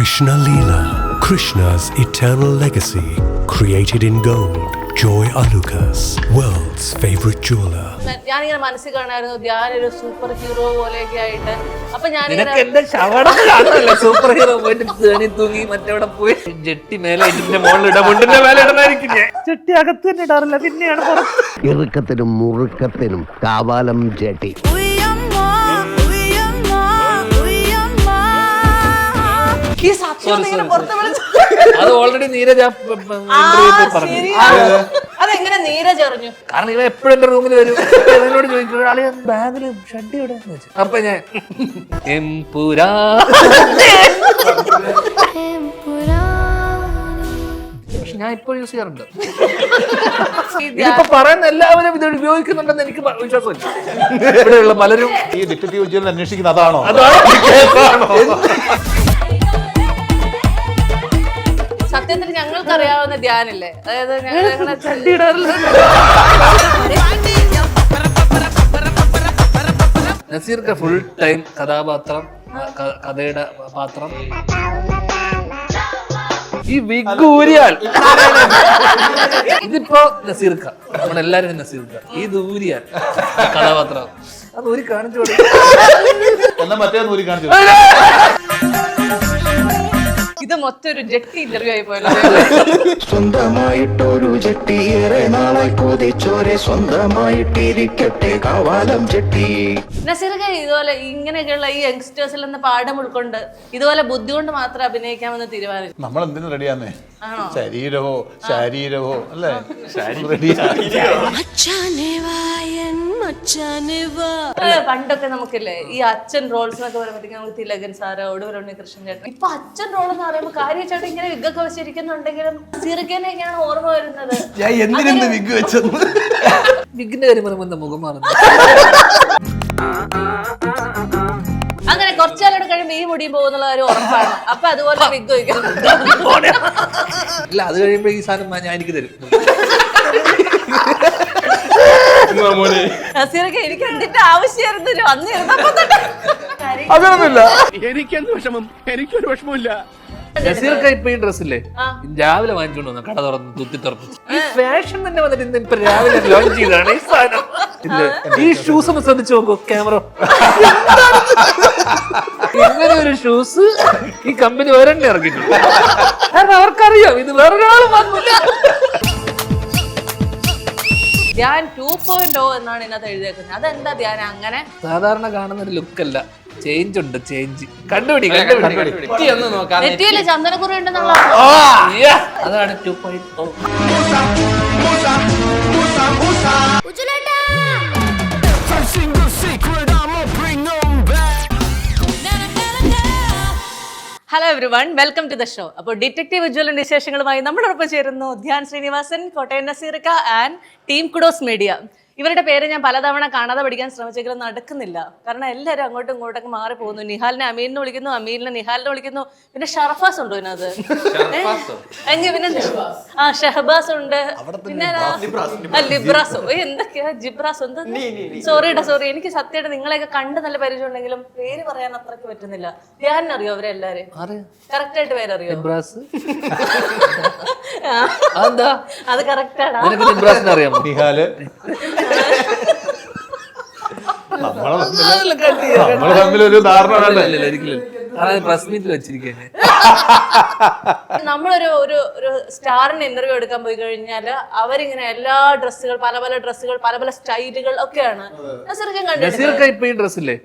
Krishna Leela, Krishna's eternal legacy, created in gold. Joy Alucas, world's favorite jeweler. ഞാനിങ്ങനെ മനസ്സിൽ കാണായിരുന്നു ധ്യാനൊരു super hero പോലെയൊക്കെ ആയിട്ട്. അപ്പൊ സൂപ്പർ ഹീറോ പോയിട്ട് തേണി തൂങ്ങി മറ്റവിടെ പോയി ജെട്ടി മേലെ മുണ്ടിന്റെ മേലെ ഇടണായിരിക്കും. ജെട്ടി അകത്ത് തന്നെ ഇടാറില്ല, പിന്നെയാണ് ഇറുക്കത്തിനും മുറുക്കത്തിനും കാവാലം ജെട്ടി. ഈ സത്യം ഇങ്ങനെ പുറത്ത് വിളിച്ചു. അത് ഓൾറെഡി നീരജ് പറഞ്ഞു. അതെങ്ങനെ നീരജ് അറിഞ്ഞു? കാരണം ഇവ എപ്പോഴും എന്റെ റൂമിൽ വരും. എന്നോട് ചോദിക്കും ബാഗില് ഷഡ് ഇവിടെ വെച്ചു. അപ്പൊ ഞാൻ പക്ഷെ ഞാൻ ഇപ്പോൾ യൂസ് ചെയ്യാറുണ്ട്. ഇതിപ്പോ പറയുന്ന എല്ലാവരും ഇത് ഉപയോഗിക്കുന്നുണ്ടെന്ന് എനിക്ക് വിശ്വാസമില്ല. ഇവിടെയുള്ള പലരും ഈ ഡിറ്റക്റ്റീവ് ഉദ്യോഗം അന്വേഷിക്കുന്ന അതാണോ? സത്യത്തിൽ ഞങ്ങൾക്ക് അറിയാവുന്ന ധ്യാനില്ലേ, അതായത് നസീർക്ക് ഫുൾ ടൈം കഥാപാത്രം, കഥയുടെ പാത്രം. ഈ വിഗ് ഊരിയാൽ ഇതിപ്പോ നസീർക്ക, നമ്മളെല്ലാരും നസീർക്ക. ഇത് ഊരിയാൽ കഥാപാത്രം അത് ഊരി കാണിച്ചു എന്നാ മറ്റേ ഊരി കാണിച്ചു. ഇത് മൊത്തം ഒരു ജെട്ടി ഇന്റർവ്യൂ ആയി പോയല്ലോ. സ്വന്തമായിട്ടൊരു ജെട്ടി ഏറെ നാളായി കൊതിച്ചോരെ, സ്വന്തമായിട്ടിരിക്കട്ടെ കാവാലം ജെട്ടി. നസീർക്ക ഇതുപോലെ ഇങ്ങനെയൊക്കെയുള്ള ഈ യങ്സ്റ്റേഴ്സിൽ നിന്ന് പാഠം ഉൾക്കൊണ്ട് ഇതുപോലെ ബുദ്ധി കൊണ്ട് മാത്രം അഭിനയിക്കാമെന്ന് തീരുമാനിച്ചു. നമ്മൾ എന്തിനു റെഡിയാന്നേ? ആണോ? ശരീരവോ അല്ലേ? പണ്ടൊക്കെ നമുക്കില്ലേ ഈ അച്ഛൻ റോൾസ് എന്നൊക്കെ പറയുമ്പോഴത്തേക്ക് നമുക്ക് തിലകൻ സാറ്, ഒടുവിൽ ഉണ്ണികൃഷ്ണൻ ചേട്ടൻ. ഇപ്പൊ അച്ഛൻ റോൾ എന്ന് പറയുമ്പോൾ കാര്യച്ചായിട്ട് ഇങ്ങനെ വിഗൊക്കെ വെച്ചിരിക്കുന്നുണ്ടെങ്കിലും നസീർക്കനെയൊക്കെയാണ് ഓർമ്മ വരുന്നത്. വിഗിന്റെ കാര്യം പറയുമ്പോ മുഖം മാറുന്നു. അങ്ങനെ കുറച്ചാലോട് കഴിയുമ്പോ ഈ മുടിയും പോകുന്നുള്ള കാര്യം ഉറപ്പാണ്. അപ്പൊ അതുപോലെ വിഗ് വയ്ക്കണം. ഇല്ല, അത് കഴിയുമ്പോ ഈ സാധനം ഞാൻ എനിക്ക് തരും. നസീർക്ക എനിക്ക് എന്തിന്റെ ആവശ്യമായിരുന്നു അന്ന് അതൊന്നുമില്ല. എനിക്കെന്ത് വിഷമം? എനിക്കൊരു വിഷമമില്ല. നസീർക്ക ഇപ്പൊ ഈ ഡ്രസ്സില്ലേ രാവിലെ വാങ്ങിച്ചോണ്ട് വന്ന കട തുറന്ന് തുത്തി തുറന്നു. ഈ ഫാഷൻ തന്നെ വന്നിട്ട് ഇന്ന് ഇപ്പൊ രാവിലെ ലോഞ്ച് ചെയ്താണ് ഈ സാധനം. ഈ ഷൂസ് ഒന്ന് ശ്രദ്ധിച്ചു നോക്കൂ ക്യാമറ. ഇങ്ങനെ ഒരു ഷൂസ് ഈ കമ്പനി ഒരെണ്ണം ഇറക്കിയിട്ടുണ്ട്. കാരണം അവർക്കറിയാം ഇത് വേറൊരാളും വന്നില്ല. ധ്യാൻ 2.0 എന്നാണ് ഇതിനകത്ത് എഴുതിയേക്കുന്നത്. അതെന്താ ധ്യാൻ അങ്ങനെ? സാധാരണ കാണുന്ന ഒരു ലുക്കല്ല, ചേഞ്ച് ഉണ്ട്. ചേഞ്ച് കണ്ടുപിടി. നെറ്റിയില് ചന്ദനക്കുറി ഉണ്ടെന്നുള്ള അതാണ് 2.0. Hello everyone, welcome to the show. അപ്പോൾ ഡിറ്റക്റ്റീവ് ഉജ്വലന്റെ വിശേഷങ്ങളുമായി നമ്മളോടൊപ്പം ചേരുന്നു ധ്യാൻ ശ്രീനിവാസൻ, കോട്ടയം നസീർക്ക ആൻഡ് ടീം കുഡോസ് മീഡിയ. ഇവരുടെ പേര് ഞാൻ പലതവണ കാണാതെ പഠിക്കാൻ ശ്രമിച്ചെങ്കിലും നടക്കുന്നില്ല. കാരണം എല്ലാവരും അങ്ങോട്ടും ഇങ്ങോട്ടൊക്കെ മാറി പോകുന്നു. നിഹാലിനെ അമീലിനെ വിളിക്കുന്നു, അമീലിനെ നിഹാലിനെ വിളിക്കുന്നു. പിന്നെ ഷറഫാസ് ഉണ്ടോ ഇതിനകത്ത്? എങ്കിൽ പിന്നെ ഷഹബാസ് ഉണ്ട്, പിന്നെ ലിബ്രാസോ, എന്തൊക്കെയാ ജിബ്രാസോ, എന്താ? സോറി, എനിക്ക് സത്യമായിട്ട് നിങ്ങളെയൊക്കെ കണ്ട് നല്ല പരിചയം ഉണ്ടെങ്കിലും പേര് പറയാൻ അത്രയ്ക്ക് പറ്റുന്നില്ല. ധ്യാനറിയോ അവരെല്ലാരും? കറക്റ്റ് ആയിട്ട് പേരറിയോ? അത് കറക്റ്റ് ആണ്. നിഹാല് നമ്മള് തമ്മിലൊരു ധാരണ നമ്മളൊരു സ്റ്റാറിന് ഇന്റർവ്യൂ എടുക്കാൻ പോയി കഴിഞ്ഞാല് അവരിങ്ങനെ എല്ലാ ഡ്രസ്സുകൾ, പല പല ഡ്രസ്സുകൾ, പല പല സ്റ്റൈലുകൾ ഒക്കെയാണ്. നസീർക്ക ഇപ്പൊ ഈ ഡ്രസ്സില്ലേ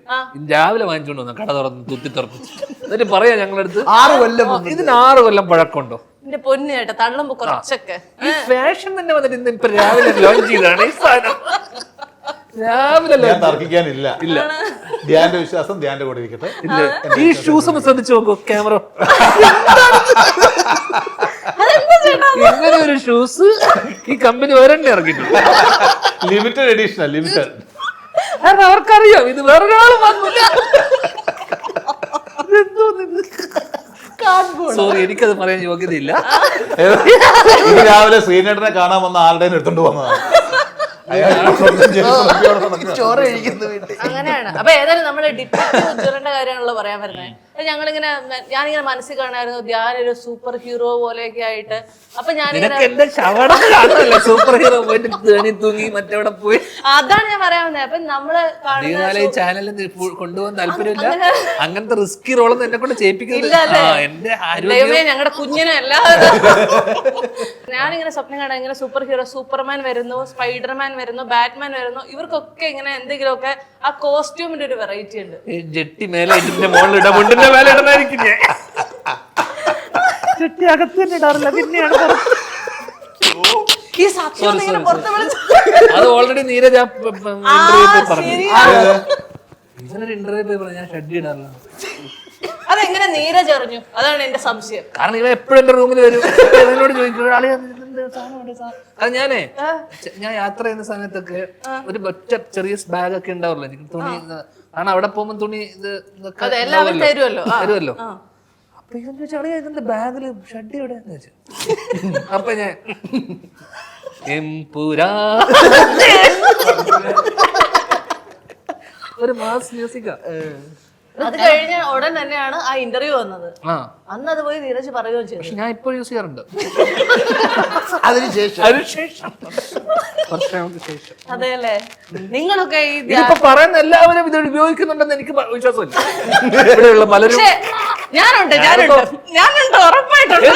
രാവിലെ വാങ്ങിച്ചോണ്ട് വന്ന കട തുറന്ന് തുത്തി തുറന്നു. എന്നിട്ട് പറയാ ഞങ്ങളടുത്ത് 6 കൊല്ലം, ഇതിന് 6 കൊല്ലം പഴക്കമുണ്ടോ? എന്റെ പൊന്നു ചേട്ടാ, തള്ളുമ്പോ കുറച്ചൊക്കെ. ഈ ഫാഷൻ തന്നെ വന്നിട്ട് ഇന്ന് ഇപ്പൊ രാവിലെ ലോഞ്ച് ചെയ്താണ് ഈ സാധനം. രാവിലെ തർക്കിക്കാനില്ല. ഇല്ല, ധ്യാന്റെ വിശ്വാസം ധ്യാന്റെ കൂടെ ഇരിക്കട്ടെ. ഈ ഷൂസ് ഒന്ന് ശ്രദ്ധിച്ചു നോക്കൂ ക്യാമറ. ഇങ്ങനെ ഒരു ഷൂസ് ഈ കമ്പനി ഒരെണ്ണം ഇറക്കിയിട്ടുണ്ട്. Limited edition, limited. കാരണം അവർക്കറിയാം ഇത് വേറൊരാളും വന്നില്ല. സോറി, എനിക്കത് പറയാൻ യോഗ്യതയില്ല. രാവിലെ ശ്രീനേട്ടനെ കാണാൻ വന്ന ആളുടെ എടുത്തോണ്ട് വന്നതാണ്. അങ്ങനെയാണ്. അപ്പൊ ഏതായാലും നമ്മള് ഡിറ്റക്റ്റീവ് ഉജ്വലന്റെ കാര്യമാണല്ലോ പറയാൻ വരുന്നത്. ഞങ്ങളിങ്ങനെ ഞാനിങ്ങനെ മനസ്സിൽ കാണായിരുന്നു ധ്യാൻ ഒരു സൂപ്പർ ഹീറോ പോലെയൊക്കെ ആയിട്ട്. അപ്പൊ ഞാനിങ്ങനെ എന്റെ ശവടം കാണുമല്ലോ സൂപ്പർ ഹീറോ പോയിട്ട് തേണി തൂങ്ങി മറ്റവിടെ പോയി. അതാണ് ഞാൻ പറയാൻ വന്നത്. അപ്പൊ നമ്മള് ഈ ചാനലിൽ കൊണ്ടുപോകാൻ താല്പര്യമില്ല, അങ്ങനത്തെ റിസ്കി റോളൊന്നും എന്നെ കൊണ്ട് ചെയ്യിപ്പിക്കുന്നില്ല. എന്റെ ദൈവമേ ഞങ്ങളുടെ കുഞ്ഞിനല്ല. ഞാനിങ്ങനെ സ്വപ്നം കാണാൻ ഇങ്ങനെ സൂപ്പർ ഹീറോ, സൂപ്പർമാൻ വരുന്നു, സ്പൈഡർമാൻ വരുന്നു, ബാറ്റ്മാൻ വരുന്നു. ഇവർക്കൊക്കെ ഇങ്ങനെ എന്തെങ്കിലുമൊക്കെ ആ കോസ്റ്റ്യൂമിന്റെ ഒരു വെറൈറ്റി ഉണ്ട്. ജെട്ടി മേലെ മുകളിലിട മുണ്ടിന്റെ മേലെ ഇടണായിരിക്കും ഞാൻ. ജെട്ടി അകത്ത് തന്നെ ഇടാറില്ല, പിന്നെയാണ് ഈ സത്യം ഇങ്ങനെ പുറത്ത് വിളിച്ചു. അത് ഓൾറെഡി നീരജ് ഇന്റർവ്യൂ പറഞ്ഞു. ഇവനൊരു ഇന്റർവ്യൂ പറഞ്ഞു ഞാൻ ഷഡ്ഡി ഇടാറില്ല. അതെങ്ങനെ നീരജ് അറിഞ്ഞു? അതാണ് എന്റെ സംശയം. കാരണം ഇവ എപ്പോഴും എന്റെ റൂമിൽ വരും, എന്നോട് ചോദിക്കും അത് ഞാൻ യാത്ര ചെയ്യുന്ന സമയത്തൊക്കെ ഒരു ഒറ്റ ചെറിയ ബാഗ് ഒക്കെ ഉണ്ടാവുമല്ലോ എനിക്ക് തുണി. കാരണം അവിടെ പോകുമ്പോ തുണി തരുമല്ലോ. അപ്പൊ ഇവൻ ചോദിച്ചാൽ അളിയാ ഇതിന്റെ ബാഗില് ഷഡ്ഡി എവിടെയാന്ന് ചോദിച്ചു. അപ്പൊ ഞാൻ ഒരു മാസ് മ്യൂസിക്കാ. അത് കഴിഞ്ഞ ഉടൻ തന്നെയാണ് ആ ഇന്റർവ്യൂ വന്നത്. അന്ന് അത് പോയി നീരജ് പറയുകയും ചെയ്തു. പക്ഷെ ഞാൻ ഇപ്പോൾ യൂസ് ചെയ്യാറുണ്ട്. അതെയല്ലേ? നിങ്ങളൊക്കെ ഇതിപ്പോ പറയുന്ന എല്ലാവരും ഇത് ഉപയോഗിക്കുന്നുണ്ടെന്ന് എനിക്ക് വിശ്വാസമില്ല. ഇവിടെയുള്ള പലരും ഞാനുണ്ട് ഉറപ്പായിട്ടുണ്ട്.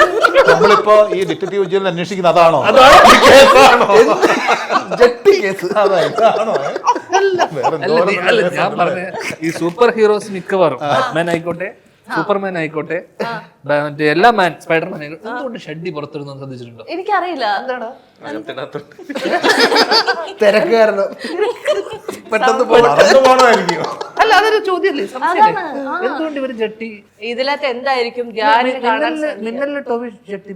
നമ്മളിപ്പോ ഈ ഡിറ്റക്റ്റീവ് വിജിലൻസ് അന്വേഷിക്കുന്ന അതാണോ? ജെട്ടി കേസ് ഞാൻ പറഞ്ഞ ഈ സൂപ്പർ ഹീറോസ് മിക്കവാറും ബാറ്റ്മാൻ ആയിക്കോട്ടെ, സൂപ്പർമാൻ ആയിക്കോട്ടെ, മറ്റേ എല്ലാ സ്പൈഡർമാൻ ആയിക്കോട്ടെ, എന്തുകൊണ്ട് ഷഡ്ഡി പുറത്തിടുന്ന ശ്രദ്ധിച്ചിട്ടുണ്ടോ? എനിക്കറിയില്ല. തിരക്കാരനോ പെട്ടെന്ന് പോകണമായിരിക്കും. അല്ല അതൊരു ചോദ്യമല്ലേ, സംശയമല്ലേ? എന്തുകൊണ്ട് ഇവര് ജെട്ടി? ഇതിലകത്ത് എന്തായിരിക്കും മിന്നലിലെ ടോബി ജെട്ടി?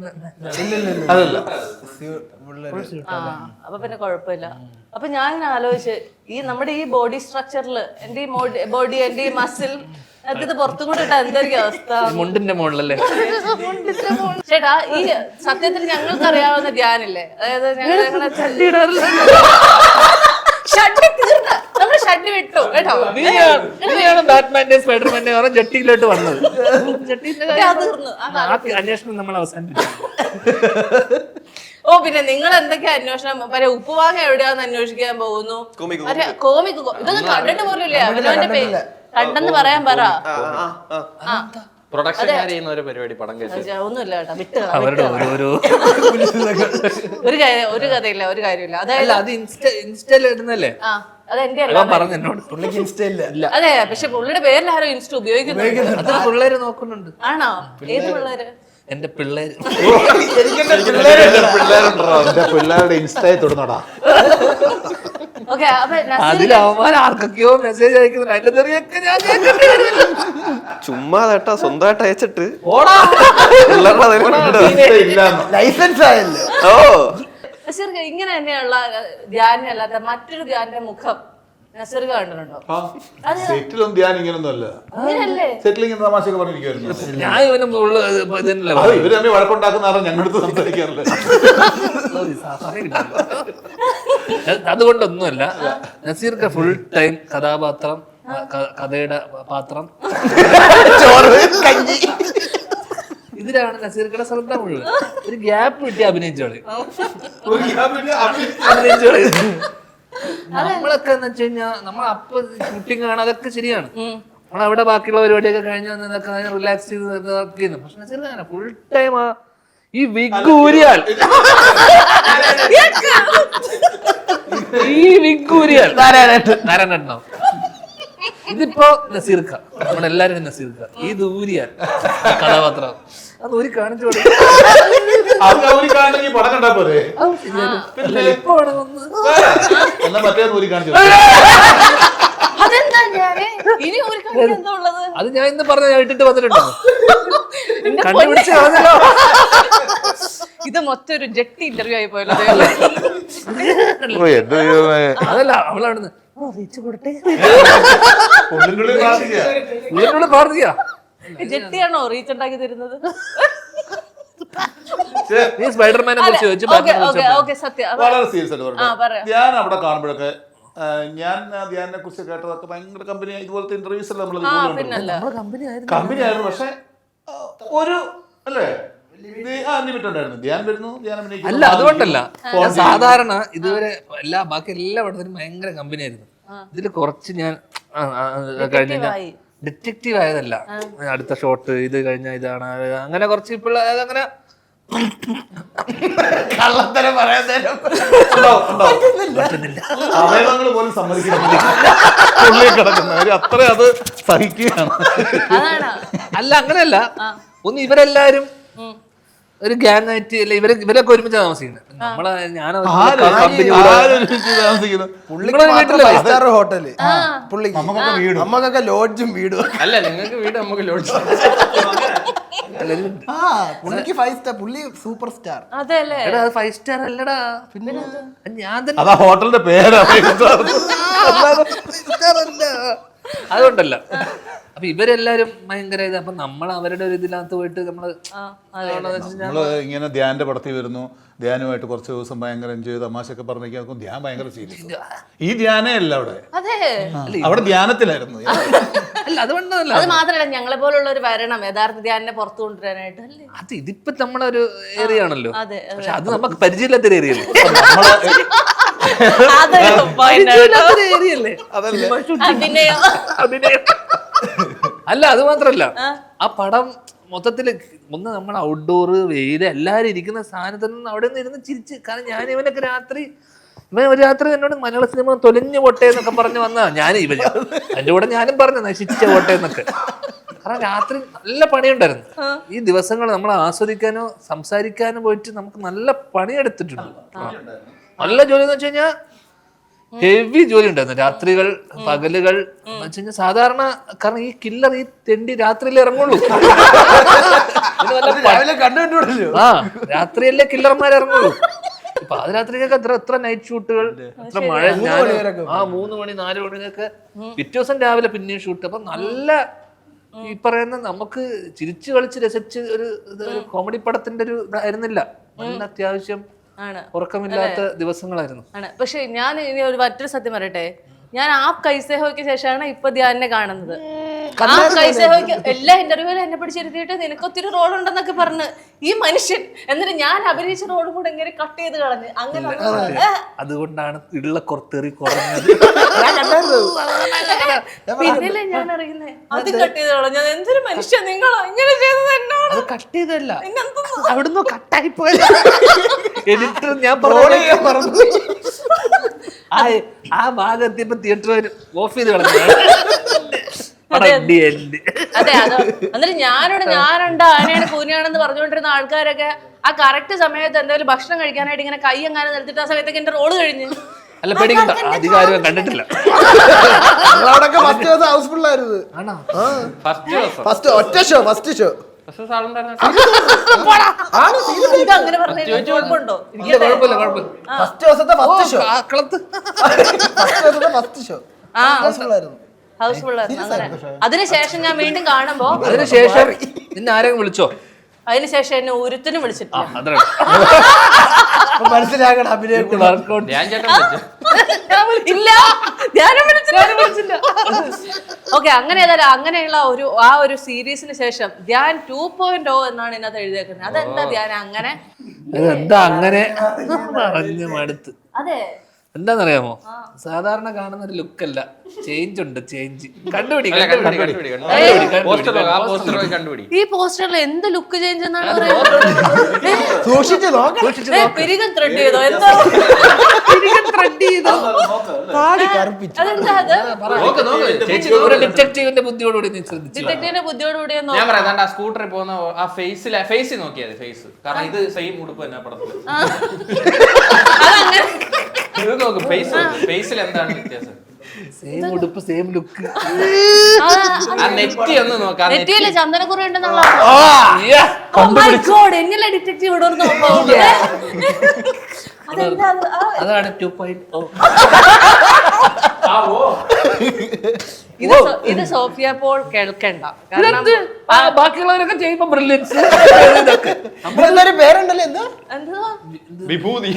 അതല്ല, അപ്പൊ പിന്നെ കുഴപ്പമില്ല. അപ്പൊ ഞാൻ ഇങ്ങനെ ആലോചിച്ച് ഈ നമ്മുടെ ഈ ബോഡി സ്ട്രക്ചറിൽ എന്റെ ഈ ബോഡി എന്റെ ഈ മസിൽ ഇത് പുറത്തും കൂടെ ഇട്ടാ എന്തായിരിക്കും അവസ്ഥ? മുണ്ടിന്റെ മുകളിലല്ലേ? ചേട്ടാ ഈ സത്യത്തിൽ ഞങ്ങൾക്ക് അറിയാവുന്ന ധ്യാനില്ലേ, അതായത് ഞങ്ങൾ ഷഡ്ഡി തീർന്ന് നമ്മള് ഷഡ്ഡി വിട്ടു കേട്ടോ. നീയാണ് ബാറ്റ്മാന്റെ സ്പൈഡർമാന്റെ ജെട്ടിയിലോട്ട് വന്നത്. തീർന്നു. അന്വേഷണം നമ്മൾ അവസാനിപ്പിച്ചു. ഓ പിന്നെ നിങ്ങൾ എന്തൊക്കെ അന്വേഷണം, ഉപ്പുവാങ്ങ എവിടെയാന്ന് അന്വേഷിക്കാൻ പോകുന്നു. കോമിക് ഇതൊന്നും കണ്ടിട്ട് പോലില്ലേ? അവനവന്റെ പേര് കണ്ടെന്ന് പറയാൻ പറ. പ്രൊഡക്ഷൻ ചെയ്യുന്ന ഒരു പരിപാടി പടം ഒന്നുമില്ല കേട്ടോ, വിട്ട് അവരുടെ ഓരോ ഒരു കഥയില്ല, ഒരു കാര്യമില്ല. അതായത് അത് ഇൻസ്റ്റയിൽ ഇടുന്നല്ലേ? അതെന്റെ പറഞ്ഞു എന്നോട്. പുള്ളിക്ക് ഇൻസ്റ്റയില്ല. അതെ, പക്ഷെ പുള്ളിയുടെ പേരിൽ ആരോ ഇൻസ്റ്റ ഉപയോഗിക്കുന്നു. അത് പിള്ളേര് നോക്കുന്നുണ്ട്. ആണോ? ഏത് പിള്ളേര്? എന്റെ പിള്ളേര്. പിള്ളേരുടെ ഇൻസ്റ്റയിൽ തൊടുന്നോടാ. അതിലവന്മാർ ആർക്കൊക്കെയോ മെസ്സേജ് അയക്കുന്നുണ്ട്. അതിന്റെ തെറിയൊക്കെ ഞാൻ ചുമ്മാ കേട്ടാ സ്വന്തമായിട്ട് അയച്ചിട്ട് ലൈസൻസ് ആയല്ലോ. ഓ നസീർക്ക് ഇങ്ങനെ തന്നെയുള്ള ധ്യാനല്ലാത്ത മറ്റൊരു ധ്യാനിന്റെ മുഖം നസീർക്ക് കണ്ടിട്ടുണ്ടോ? സെറ്റിലൊന്നും ധ്യാനം ഇങ്ങനൊന്നും അല്ല. സെറ്റിൽ ഇങ്ങനെ തമാശയൊക്കെ പറഞ്ഞിരിക്കുവായിരുന്നു. ഞാൻ ഇവന് ഇവര് തമ്മിൽ വഴക്കുണ്ടാക്കുന്ന ആരും ഞങ്ങളുടെ അടുത്ത് സംസാരിക്കാറില്ല. അതുകൊണ്ടൊന്നുമല്ല, നസീർക്ക് ഫുൾ ടൈം കഥാപാത്രം, കഥയുടെ പാത്രം, ഇതിലാണ് നസീർക്കയുടെ ശ്രദ്ധ മുഴുവൻ. ഒരു ഗ്യാപ്പ് കിട്ടി അഭിനയിച്ചോളി. നമ്മളൊക്കെ എന്ന് വെച്ച് കഴിഞ്ഞാൽ നമ്മൾ അപ്പൊ ഷൂട്ടിംഗ് ആണ്, അതൊക്കെ ശരിയാണ്. നമ്മളവിടെ ബാക്കിയുള്ള പരിപാടിയൊക്കെ കഴിഞ്ഞ് വന്നതൊക്കെ റിലാക്സ് ചെയ്ത് നടക്കുന്നു. പക്ഷെ നസീർ ഫുൾ ടൈം ഈ വിഗ് ഊരിയാൽ നാരായണ ഇതിപ്പോ നസീർക്ക, നമ്മളെല്ലാരും നസീർക്ക. ഈ ദൂരിയാൽ കഥാപാത്രം അത് ഊരി കാണിച്ചു പടം കണ്ടാ പോരെ? ഇപ്പൊ വേണമെന്ന് എന്നാ മറ്റേ ഊരി കാണിച്ചു. അത് ഞാൻ ഇന്ന് പറഞ്ഞ ഇട്ടിട്ട് വന്നിട്ടുണ്ടോ? കണ്ടുപിടിച്ച് കളഞ്ഞല്ലോ. ഇത് മൊത്തം ഒരു ജെട്ടി ഇന്റർവ്യൂ ആയി പോയല്ലോ. അതല്ല, അവളവിടുന്ന് ജെട്ടിയാണോ റീച്ച് ഉണ്ടാക്കി തരുന്നത്? നീ സ്പൈഡർമാനെ കുറിച്ച് ചോദിച്ചു. വളരെ സീരിയസ് ആയിട്ട് പറഞ്ഞു. ഞാൻ അവിടെ കാണുമ്പോഴൊക്കെ ഞാൻ ധ്യാനിനെ കുറിച്ച് കേട്ടതൊക്കെ ഭയങ്കര കമ്പനി, ഇതുപോലത്തെ ഇന്റർവ്യൂസ് അല്ല നമ്മൾ പിന്നല്ല കമ്പനി ആയിരുന്നു. പക്ഷെ ഒരു അല്ലേ ലിമിറ്റ് ഉണ്ടായിരുന്നു. ധ്യാൻ വരുന്നു, ധ്യാനം അഭിനയിക്കുന്നു. അല്ല അതുകൊണ്ടല്ല, ഞാൻ സാധാരണ ഇതുവരെ ബാക്കി എല്ലാ പടത്തിനും ഭയങ്കര കമ്പനി ആയിരുന്നു. ഇതിൽ കുറച്ച് ഞാൻ കഴിഞ്ഞ ഡിറ്റക്റ്റീവ് ആയതല്ല, അടുത്ത ഷോട്ട് ഇത് കഴിഞ്ഞ ഇതാണ് അങ്ങനെ കുറച്ച് ഇപ്പോൾ അങ്ങനെ കള്ളത്തരം പറയാൻ അവയവങ്ങൾ പോലും സമ്മതിക്കുന്നില്ല കിടക്കുന്നവര് അത്ര അത് സഹിക്കുകയാണ്. അല്ല അങ്ങനെയല്ല, ഒന്ന് ഇവരെല്ലാരും ഒരു ഗ്യാങ് ആയിട്ട് അല്ല ഇവരൊക്കെ ഒരുമിച്ച് താമസിക്കുന്നത്. നമ്മളെ ഞാൻ ഹോട്ടല് നമുക്കൊക്കെ ലോഡ്ജും വീടും. അല്ല നിങ്ങൾക്ക് വീട് നമുക്ക് ലോഡ്ജ്. പുള്ളിക്ക് 5 സ്റ്റാർ, പുള്ളി സൂപ്പർ സ്റ്റാർ. അതെല്ലേ 5 സ്റ്റാർ അല്ലടാ, പിന്നെ ഞാൻ അതാ ഹോട്ടലിന്റെ പേരാ. അതുകൊണ്ടല്ല. അപ്പൊ ഇവരെല്ലാരും ഭയങ്കര ഇത്. അപ്പൊ നമ്മൾ അവരുടെ ഒരു ഇതിനകത്ത് പോയിട്ട് നമ്മള് ഇങ്ങനെ ധ്യാന്റെ പടത്തിൽ വരുന്നു, ധ്യാനുമായിട്ട് കുറച്ച് ദിവസം ഭയങ്കര എൻജോയ് ചെയ്ത് തമാശയൊക്കെ പറഞ്ഞേക്കും. ധ്യാൻ ഭയങ്കര സീരിയസ്. ഈ ധ്യാനേ അല്ല അവിടെ, അവിടെ ധ്യാനത്തിലായിരുന്നു. അല്ല അതുകൊണ്ടല്ല, അത് മാത്രല്ല ഞങ്ങളെ പോലുള്ളവർ വരണം യഥാർത്ഥ ധ്യാനെ പുറത്തു കൊണ്ടുവരാനായിട്ട്. അല്ലേ അത് ഇതിപ്പോ നമ്മളെ ഒരു ഏരിയ ആണല്ലോ, പക്ഷെ അത് നമുക്ക് പരിചയമില്ലാത്തൊരു ഏരിയ അല്ലേ. അല്ല അത് മാത്രല്ല, ആ പടം മൊത്തത്തില് ഒന്ന് നമ്മൾ ഔട്ട്ഡോർ വെയില് എല്ലാരും ഇരിക്കുന്ന സ്ഥാനത്ത് നിന്ന് അവിടെ നിന്ന് ഇരുന്ന് ചിരിച്ച്. കാരണം ഞാൻ ഇവനൊക്കെ ഇവൻ ഒരു രാത്രി എന്നോട് മലയാള സിനിമ തൊലഞ്ഞു പോട്ടെ എന്നൊക്കെ പറഞ്ഞു വന്നാ ഞാൻ എൻ്റെ കൂടെ ഞാനും പറഞ്ഞു നശിച്ച പോട്ടെ എന്നൊക്കെ. കാരണം രാത്രി നല്ല പണിയുണ്ടായിരുന്നു. ഈ ദിവസങ്ങൾ നമ്മൾ ആസ്വദിക്കാനോ സംസാരിക്കാനോ പോയിട്ട് നമുക്ക് നല്ല പണിയെടുത്തിട്ടുണ്ട്. നല്ല ജോലി എന്ന് വെച്ച് കഴിഞ്ഞാൽ ഹെവി ജോലി ഉണ്ടായിരുന്നു. രാത്രികൾ പകലുകൾ എന്ന് വെച്ച് കഴിഞ്ഞാൽ സാധാരണ, കാരണം ഈ കില്ലർ ഈ തെണ്ടി രാത്രിയിലേ ഇറങ്ങുള്ളൂ. ആ രാത്രിയല്ലേ കില്ലർമാർ ഇറങ്ങുള്ളൂ. ഇപ്പൊ അത് രാത്രിക്കൊക്കെ എത്ര നൈറ്റ് ഷൂട്ടുകൾ, എത്ര മഴ. 3 മണി 4 മണിക്കൊക്കെ പിറ്റേ ദിവസം രാവിലെ പിന്നെയും ഷൂട്ട്. അപ്പൊ നല്ല ഈ പറയുന്ന നമുക്ക് ചിരിച്ചു കളിച്ച് രസിച്ച് ഒരു കോമഡി പടത്തിന്റെ ഒരു ഇതായിരുന്നില്ല. നല്ല അത്യാവശ്യം ഉറക്കമില്ലാത്ത ദിവസങ്ങളായിരുന്നു. പക്ഷെ ഞാൻ ഇനി ഒരു മറ്റൊരു സത്യം പറയട്ടെ, ഞാൻ ആ കൈസേഹോയ്ക്ക് ശേഷമാണ് ഇപ്പൊ ധ്യാനെ കാണുന്നത്. ആ കൈസേഹോയ്ക്ക് എല്ലാ ഇന്റർവ്യൂവിലും എന്നെ പിടിച്ചിരുത്തിയിട്ട് നിനക്ക് ഒത്തിരി റോൾ ഉണ്ടെന്നൊക്കെ പറഞ്ഞ് ഈ മനുഷ്യൻ, എന്നിട്ട് ഞാൻ അഭിനയിച്ച റോളും കൂടെ ഇങ്ങനെ കട്ട് ചെയ്ത് കളഞ്ഞ്. അങ്ങനെ അതുകൊണ്ടാണ് ഉള്ള കുറത്തേറി കുറഞ്ഞത്. പിന്നല്ലേ ഞാൻ അറിയുന്നേ അത് കട്ട് ചെയ്ത് കളഞ്ഞു. എന്തൊരു മനുഷ്യൻ നിങ്ങളോ ഇങ്ങനെ ചെയ്തത് എന്നോട്. അത് കട്ട് ചെയ്തല്ല, അവിടുന്ന് കട്ടായി പോയത്. എഡിറ്റർ ഞാൻ പറഞ്ഞു ആ ഭാഗം എത്തിയപ്പോ തിയേറ്റർ ഓഫ് ചെയ്ത് കളഞ്ഞു. അതെ അതോ എന്നിട്ട് ഞാനുണ്ട് ആനയാണ് പൂനെയാണെന്ന് പറഞ്ഞുകൊണ്ടിരുന്ന ആൾക്കാരൊക്കെ ആ കറക്റ്റ് സമയത്ത് എന്തായാലും ഭക്ഷണം കഴിക്കാനായിട്ട് ഇങ്ങനെ കൈ എങ്ങാനും നിർത്തിട്ട് ആ സമയത്തൊക്കെ എന്റെ റോള് കഴിഞ്ഞു. അല്ല പേടിക്കണ്ട, അധികാരം കണ്ടിട്ടില്ല. ഫസ്റ്റ് ദിവസം ഹൗസ്ഫുൾ ആയിരുന്നു. ഫസ്റ്റ് ഒറ്റ ഷോ, ഫസ്റ്റ് ഷോ അങ്ങനെ പറഞ്ഞു. കുഴപ്പമുണ്ടോ? ഫസ്റ്റ് ദിവസത്തെ first show, first show housefull ആയിരുന്നു. ഹൗസ്ഫുൾ ആയിരുന്നു. അങ്ങനെ അതിനുശേഷം ഞാൻ വീണ്ടും കാണുമ്പോ അതിനുശേഷം നിന്നെ ആരെങ്കിലും വിളിച്ചോ? അതിനുശേഷം എന്നെ ഒരുത്തിനും വിളിച്ചിട്ടില്ല. മനസ്സിലാക്കണം അഭിനയം ഇല്ല, ഞാനും വിളിച്ചില്ല. ഓക്കെ, അങ്ങനെ ഏതായാലും അങ്ങനെയുള്ള ഒരു സീരീസിന് ശേഷം ധ്യാൻ 2.0 എന്നാണ് ഇതിനകത്ത് എഴുതിയേക്കുന്നത്. അതെന്താ ധ്യാൻ അങ്ങനെ? എന്താ അങ്ങനെ പറഞ്ഞു മടുത്ത്. അതെ എന്താന്നറിയാമോ, സാധാരണ കാണുന്ന ഒരു ലുക്കല്ല, ചേഞ്ച് ഉണ്ട്. ചേഞ്ച് കണ്ടുപിടി. ഈ പോസ്റ്ററിൽ എന്ത് ലുക്ക് ചേഞ്ച് എന്നാണ് പറയുന്നത്? പെരികൻ ത്രെഡ് ചെയ്തോ? എന്താ അതെന്താ അത്? ഡിറ്റക്റ്റീവിന്റെ ബുദ്ധിയോടുകൂടി ഡിറ്റക്റ്റീവിന്റെ ബുദ്ധിയോടുകൂടി ഞാൻ പറയാം, ആ സ്കൂട്ടറിൽ പോകുന്ന ആ ഫേസ് നോക്കിയത് ഫേസ്, കാരണം ഇത് സെയിം ഉടുപ്പ് തന്നെ പടത്തില്. ഇത് നോക്ക്, ഫേസിൽ എന്താണ് വ്യത്യാസം? സെയിം ഉടുപ്പ് സെയിം ലുക്ക്. ആ നെറ്റി ഒന്ന് നോക്കാം. നെറ്റിയല്ലേ ചന്ദനക്കുറി ഉണ്ടെന്നുള്ള എങ്ങനെ ഡിറ്റക്റ്റീവ് ഇടുന്നു? അതാണ് 2.0. ഇത് സോഫിയ പോൾ കേൾക്കണ്ട, കാരണം ബാക്കിയുള്ളവരൊക്കെ ചെയ്യുമ്പോ ബ്രില്യൻസ്. പേരുണ്ടല്ലോ, എന്താ എന്താ വിഭൂതി.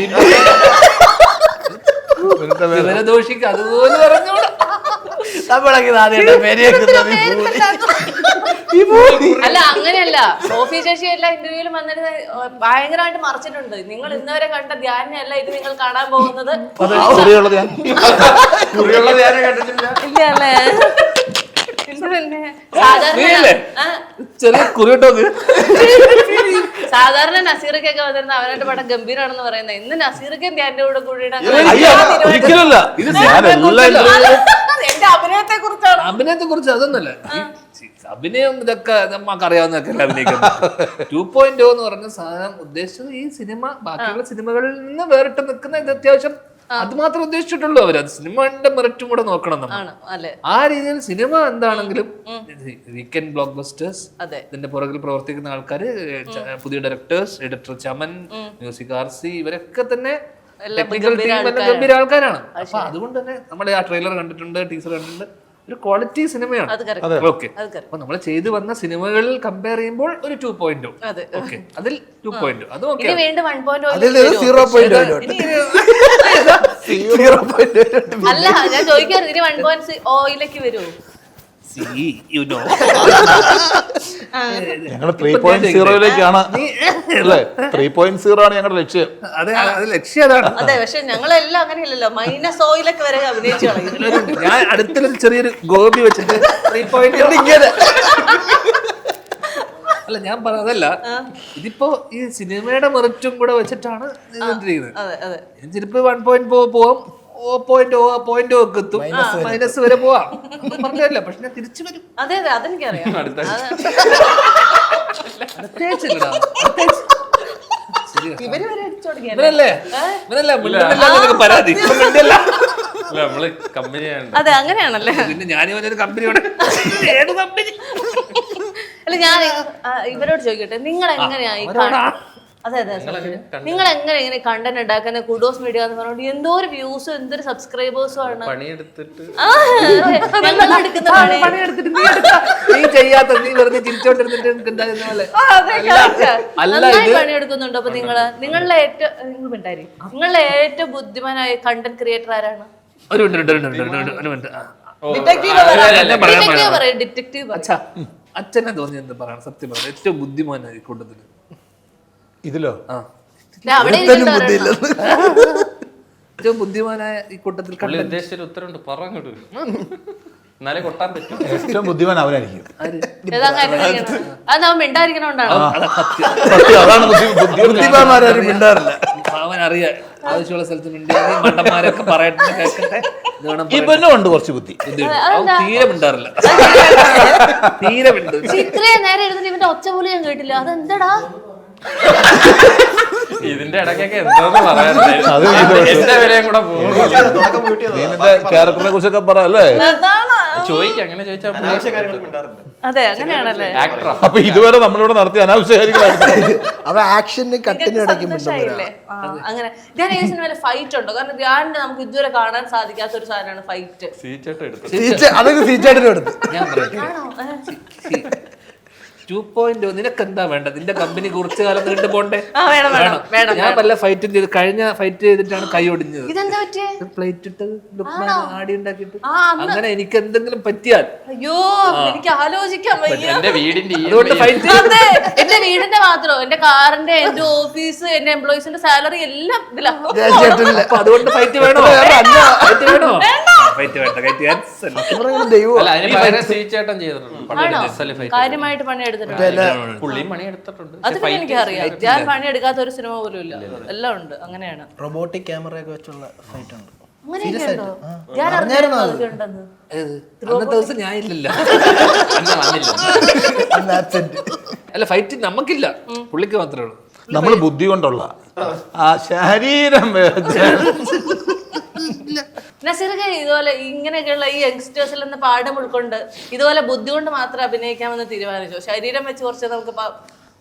വിവരദോഷിക്ക് അതുപോലെ പറഞ്ഞോളൂ. നമ്മളൊക്കെ ആദ്യമായിട്ട് പേര് കേൾക്കുന്നത് ഈ ഭൂമി. അല്ല അങ്ങനെയല്ല, സോഫി ശശി എല്ലാ ഇന്റർവ്യൂവിലും വന്നിട്ട് ഭയങ്കരമായിട്ട് മറച്ചിട്ടുണ്ട്. നിങ്ങൾ ഇന്നുവരെ കണ്ട ധ്യാനല്ല ഇത് നിങ്ങൾ കാണാൻ പോകുന്നത്. ചെറിയുള്ള ധ്യാൻ കുറിയുള്ള ധ്യാനം കണ്ടിട്ടില്ല. ഇല്ല അല്ലേ? ഇത് പിന്നെ സാധാരണ ചെറിയ കുറിയിട്ടോ സാധാരണ നസീറക്കൊക്കെ വന്നിരുന്ന അവനായിട്ട് പടം ഗംഭീരാണെന്ന് പറയുന്നത്. ഇന്ന് നസീറക്കും ധ്യാന്റെ കൂടെ കൂടിയിട്ട് ഒരിക്കലല്ല ഇത് എന്റെ അഭിനയത്തെ കുറിച്ചാണ്. അഭിനയത്തെ കുറിച്ച് അതൊന്നല്ല, അഭിനയം ഇതൊക്കെ നമുക്ക് അറിയാവുന്നതൊക്കെ അല്ല അഭിനയിക്കുന്നത്. 2.0 എന്ന് പറഞ്ഞ സാധനം ഉദ്ദേശിച്ചത് ഈ സിനിമ ബാക്കിയുള്ള സിനിമകളിൽ നിന്ന് വേറിട്ട് നിൽക്കുന്ന ഇത് അത്യാവശ്യം അത് മാത്രം ഉദ്ദേശിച്ചിട്ടുള്ളൂ അവര്. അത് സിനിമയുടെ മെറിറ്റും കൂടെ നോക്കണം നമ്മൾ. ആ രീതിയിൽ സിനിമ എന്താണെങ്കിലും വീക്കെൻഡ് ബ്ലോക്ക് ബസ്റ്റേഴ്സ്, ഇതിന്റെ പുറകിൽ പ്രവർത്തിക്കുന്ന ആൾക്കാര്, പുതിയ directors, editor Chaman, music RC, ഇവരൊക്കെ തന്നെ ടെക്നിക്കൽ ടീം എല്ലാം ഗംഭീര ആൾക്കാരാണ്. അപ്പൊ അതുകൊണ്ട് തന്നെ നമ്മൾ ആ ട്രെയിലർ കണ്ടിട്ടുണ്ട്, ടീസർ കണ്ടിട്ടുണ്ട്, ഒരു ക്വാളിറ്റി സിനിമയാണ്. ഓക്കെ, അപ്പൊ നമ്മൾ ചെയ്തു വന്ന സിനിമകളിൽ കമ്പയർ ചെയ്യുമ്പോൾ ഒരു 2.0. ഓക്കെ, അതിൽ 2.0 അത് ഓക്കെ. അതിൽ 0.0 അല്ല ഞാൻ ചോദിക്കാറ്, ഇനി 1.0 വരുമോ? ഞങ്ങൾ 3.0 അല്ലേ? 3.0 ആണ് ഞങ്ങളുടെ ലക്ഷ്യം. അതെ, അത് ലക്ഷ്യം അതാണ്. അതെ, പക്ഷെ ഞങ്ങളെല്ലാം അങ്ങനെയല്ലല്ലോ, -0 വരെ അഭിനയിച്ചു കളയും. ഞാൻ അടുത്തൊരു ചെറിയൊരു ഗോപി വെച്ചിട്ട് 3.0 അല്ല ഞാൻ പറഞ്ഞതല്ല, ഇതിപ്പോ ഈ സിനിമയുടെ മെറിറ്റും കൂടെ വെച്ചിട്ടാണ് ചെയ്തിരിക്കുന്നത്. ചിലപ്പോ 1.0 പോവാം, 0.0 ഒക്കെ എത്തും, മൈനസ് വരെ പോവാം, പറഞ്ഞല്ല. പക്ഷെ ഞാൻ തിരിച്ചു വരും. അതെ അതെ, അതെനിക്കറിയാം. പരാതി നമ്മള് കമ്പനി അതെ അങ്ങനെയാണല്ലേ. പിന്നെ ഞാനും കമ്പനിയോട് ഏത് കമ്പനി അല്ല ഞാൻ ഇവരോട് ചോദിക്കട്ടെ, നിങ്ങൾ എങ്ങനെയായി? അതെ അതെ, നിങ്ങൾ എങ്ങനെ ഇങ്ങനെ കണ്ടന്റ് ഉണ്ടാക്കുന്ന കുഡോസ് മീഡിയ എന്ന് പറഞ്ഞോണ്ട് എന്തോരം വ്യൂസും എന്തൊരു സബ്സ്ക്രൈബേഴ്സും ആണ്. പണിയെടുത്തിട്ട് നീ ചെയ്യാത്ത, നീ വെറുതെ ചിരിച്ചോണ്ടിരുന്നിട്ട് പണിയെടുക്കുന്നുണ്ടോ? അപ്പൊ നിങ്ങളുടെ ഏറ്റവും ബുദ്ധിമാനായ കണ്ടന്റ് ക്രിയേറ്റർ ആരാണ്? ഡിറ്റക്റ്റീവ്. അച്ഛനെ തോന്നി എന്ത് പറയണം? സത്യം പറയാം, ഏറ്റവും ബുദ്ധിമാനായി കൂട്ടത്തില് ഇതിലോ ഏറ്റവും ബുദ്ധിമാനായ ഈ കൂട്ടത്തിൽ ഉദ്ദേശിച്ചൊരു ഉത്തരവുണ്ട്, പറഞ്ഞിട്ട് എന്നാലേ കൊട്ടാൻ പറ്റും. ഏറ്റവും ബുദ്ധിമാൻ അവനായിരിക്കും. അത് മിണ്ടായിരിക്കണോണ്ടാണ്. ബുദ്ധിമാന്മാരും മിണ്ടാറില്ല. അവൻ അറിയാം ആവശ്യമുള്ള സ്ഥലത്ത് മിണ്ടിയാൽ മണ്ടന്മാരൊക്കെ പറയട്ടെ, കേൾക്കട്ടെ. ഇവനും ഉണ്ട് കുറച്ച് ബുദ്ധി. തീരെ മിണ്ടാറില്ല, തീരെ മിണ്ടു. ഇത്രയും നേരം ഇരുന്നിട്ട് ഇവന്റെ ഒച്ച പോലും ഞാൻ കേട്ടില്ല. അതെന്താടാ? ഇതിന്റെ ഇടയ്ക്കൊക്കെ എന്താന്ന് പറയാറില്ല, എന്റെ വിലയും കൂടെ പോകും. ക്യാരക്ടറിനെ കുറിച്ചൊക്കെ പറയല്ലേ ചോദിക്കും, അങ്ങനെ ചോദിച്ചാൽ അതെ അങ്ങനെയാണല്ലേ. അപ്പൊ ഇതുവരെ നമ്മളിവിടെ നടത്തിയ അനാവശ്യ കാര്യങ്ങളായിരുന്നു. അവ ആക്ഷന് കട്ടിന് ഇടയ്ക്ക് അങ്ങനെ. ഞാൻ ഈ സിനിമയില് ഫൈറ്റ് ഉണ്ടോ? കാരണം ധ്യാനിന് നമുക്ക് ഇതുവരെ കാണാൻ സാധിക്കാത്ത ഒരു സാധനമാണ് ഫൈറ്റ്. അതൊക്കെ സീച്ചേട്ടനും എടുത്ത്. ഞാൻ പറയട്ടെ, 2.0 നിനക്ക് എന്താ വേണ്ടത്? നിന്റെ കമ്പനി കുറച്ചു കാലം നീണ്ടു പോണ്ടേ? ഞാൻ പല ഫൈറ്റും ചെയ്ത്, കഴിഞ്ഞ ഫൈറ്റ് ചെയ്തിട്ടാണ് കൈ ഒടിഞ്ഞത്. പ്ലേറ്റ് ഇട്ട് ആടി ഉണ്ടാക്കിട്ട്. അങ്ങനെ എനിക്ക് എന്തെങ്കിലും പറ്റിയാൽ അയ്യോ എനിക്ക് ആലോചിക്കാൻ വയ്യ. എന്റെ വീടിന്റെ അതുകൊണ്ട് ഫൈറ്റ്, എന്റെ വീടിന്റെ മാത്രം, എന്റെ കാറിന്റെ, എന്റെ ഓഫീസ്, എന്റെ എംപ്ലോയീസിന്റെ സാലറി എല്ലാം ഇതിലാണ്. അതുകൊണ്ട് ഫൈറ്റ് വേണോ? ഫൈറ്റ് വേണോ? ഫൈറ്റ് വേണ്ട, കാര്യമായിട്ട് പണിയെടുത്തിട്ടുണ്ട്. അതൊക്കെ എനിക്കറിയാം. ഞാൻ പണിയെടുക്കാത്ത ഒരു സിനിമ പോലും ഇല്ല, എല്ലാം ഉണ്ട്. അങ്ങനെയാണ്. റോബോട്ടിക് ക്യാമറ ഒക്കെ വെച്ചുള്ള ഫൈറ്റ് ഉണ്ട്. അന്നത്തെ ദിവസം ഞാൻ ഇല്ലല്ലോ. അല്ല ഫൈറ്റ് നമുക്കില്ല, പുള്ളിക്ക് മാത്രമേ ഉള്ളൂ. നമ്മൾ ബുദ്ധി കൊണ്ടുള്ള ആ ശരീരം നസീറൊക്കെ ഇതുപോലെ ഇങ്ങനെയൊക്കെയുള്ള ഈ യങ്സ്റ്റേഴ്സിൽ നിന്ന് പാഠം ഉൾക്കൊണ്ട് ഇതുപോലെ ബുദ്ധി കൊണ്ട് മാത്രം അഭിനയിക്കാമെന്ന് തീരുമാനിച്ചു? ശരീരം വെച്ച് കുറച്ച് നമുക്ക്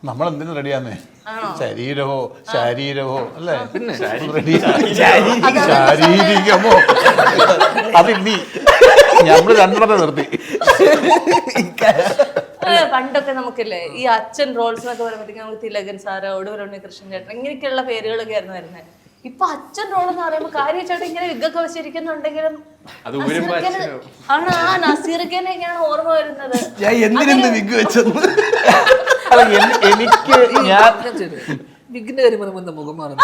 നമ്മൾ എന്തിനു റെഡിയാന്നേ? ശരീരമോ ശാരീരമോ അല്ലേ? പിന്നെ ശാരീരികമോ അത് നീ നമ്മള് രണ്ടെണ്ണത്തെ നിർത്തി. പണ്ടൊക്കെ നമുക്കില്ലേ ഈ അച്ഛൻ റോൾസ് എന്നൊക്കെ പറയുമ്പോഴത്തേക്ക് നമുക്ക് തിലകൻ സാറ്, ഒടുവിൽ ഉണ്ണികൃഷ്ണൻ ചേട്ടൻ, ഇങ്ങനെയൊക്കെയുള്ള പേരുകളൊക്കെ ആയിരുന്നു വരുന്നത്. ഇപ്പൊ അച്ഛൻ റോൾ എന്ന് പറയുമ്പോ കാര്യച്ചായിട്ട് ഇങ്ങനെ വിഗൊക്കെ വെച്ചിരിക്കുന്നുണ്ടെങ്കിലും അത് ഊരുമ്പോ അച്ഛനോ? ആണ് ആ നസീർക്കനെയൊക്കെയാണ് ഓർമ്മ വരുന്നത്. ഞാൻ എന്തിനെന്ന് വിഗ് വെച്ചെന്ന് അല്ല, എനിക്ക് ഞാൻ വിഗിന്റെ കാര്യം പറയുമ്പോ എന്താ മുഖം മാറുന്നത്?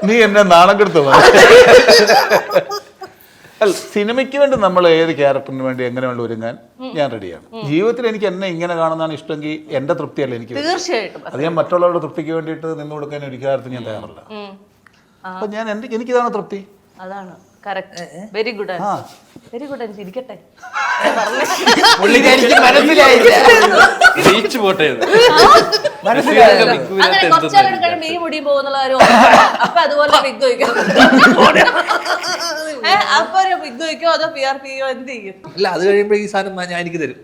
നീ എന്നെ നാണം കെടുത്തു. അല്ല, സിനിമയ്ക്ക് വേണ്ടി നമ്മൾ ഏത് ക്യാരക്ടറിന് വേണ്ടി എങ്ങനെ വേണ്ടി ഒരുങ്ങാൻ ഞാൻ റെഡിയാണ്. ജീവിതത്തിൽ എനിക്ക് എന്നെ ഇങ്ങനെ കാണുന്നതാണ് ഇഷ്ടമെങ്കിൽ എന്റെ തൃപ്തിയല്ല എനിക്ക് വേണ്ടത്. തീർച്ചയായിട്ടും. അത് ഞാൻ മറ്റുള്ളവരുടെ തൃപ്തിക്ക് വേണ്ടിയിട്ട് നിന്ന് കൊടുക്കാൻ ഒരു കാര്യത്തിൽ ഞാൻ തയ്യാറല്ല. അപ്പൊ ഞാൻ എനിക്കിതാണ് തൃപ്തി. അതാണ് correct. Very good very good. ഇരിക്കട്ടെ. പുള്ളിക്കാരിക്ക് മനസ്സിലായില്ല. റീച്ച് പോട്ടെ ഇത്. അങ്ങനെ കുറച്ചാളുടെ കഴിയുമ്പോ ഈ മുടിയും പോകുന്നുള്ള കാര്യം അപ്പൊ അതുപോലെ വിഗ് വയ്ക്കും. അപ്പൊ ഒരു വിഗ് വയ്ക്കോ അതോ PRP യോ എന്ത് ചെയ്യും? അല്ല, അത് കഴിയുമ്പോ ഈ സാധനം ഞാൻ എനിക്ക് തരും.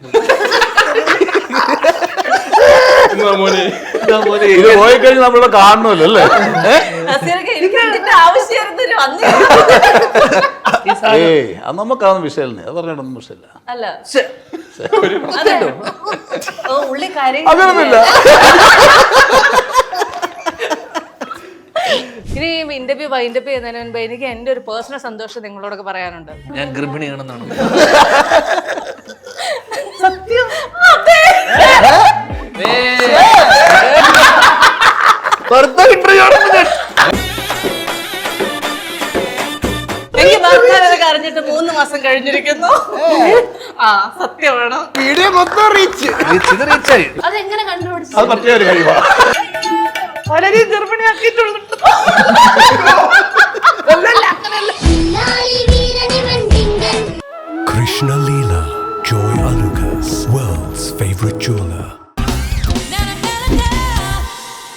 ഇത് പോയി കഴിഞ്ഞ് നമ്മളെ കാണണമല്ലോ അല്ലേ? നസീറൊക്കെ എനിക്ക് ഇതിന്റെ ആവശ്യമായിരുന്നു വന്നു. അത് നമുക്കാവുന്ന വിഷയമല്ലേ, അത് പറഞ്ഞിട്ടൊന്നും വിഷയമില്ല. അല്ല അതെ. ഓ ഉള്ളി കരയും. അങ്ങനൊന്നുമില്ല. ഇനി ഇന്റർവ്യൂ വൈൻഡപ്പ് ചെയ്യുന്നതിന് മുൻപ് എനിക്ക് എന്റെ ഒരു പേഴ്സണൽ സന്തോഷം നിങ്ങളോടൊക്കെ പറയാനുണ്ട്. ഞാൻ ഗർഭിണിയാണെന്നാണ്. സത്യം. എനിക്ക് ഭർത്താവ് അറിഞ്ഞിട്ട് 3 മാസം കഴിഞ്ഞിരിക്കുന്നു. ആ സത്യമാണ്. വീഡിയോ മൊത്തം റീച്ച്. അതെങ്ങനെ കണ്ടുപിടിച്ചു? അത് പറ്റിയ ഒരു കഴിവാ. വളരെ ഗർഭിണിയാക്കിയിട്ടുള്ളൂ.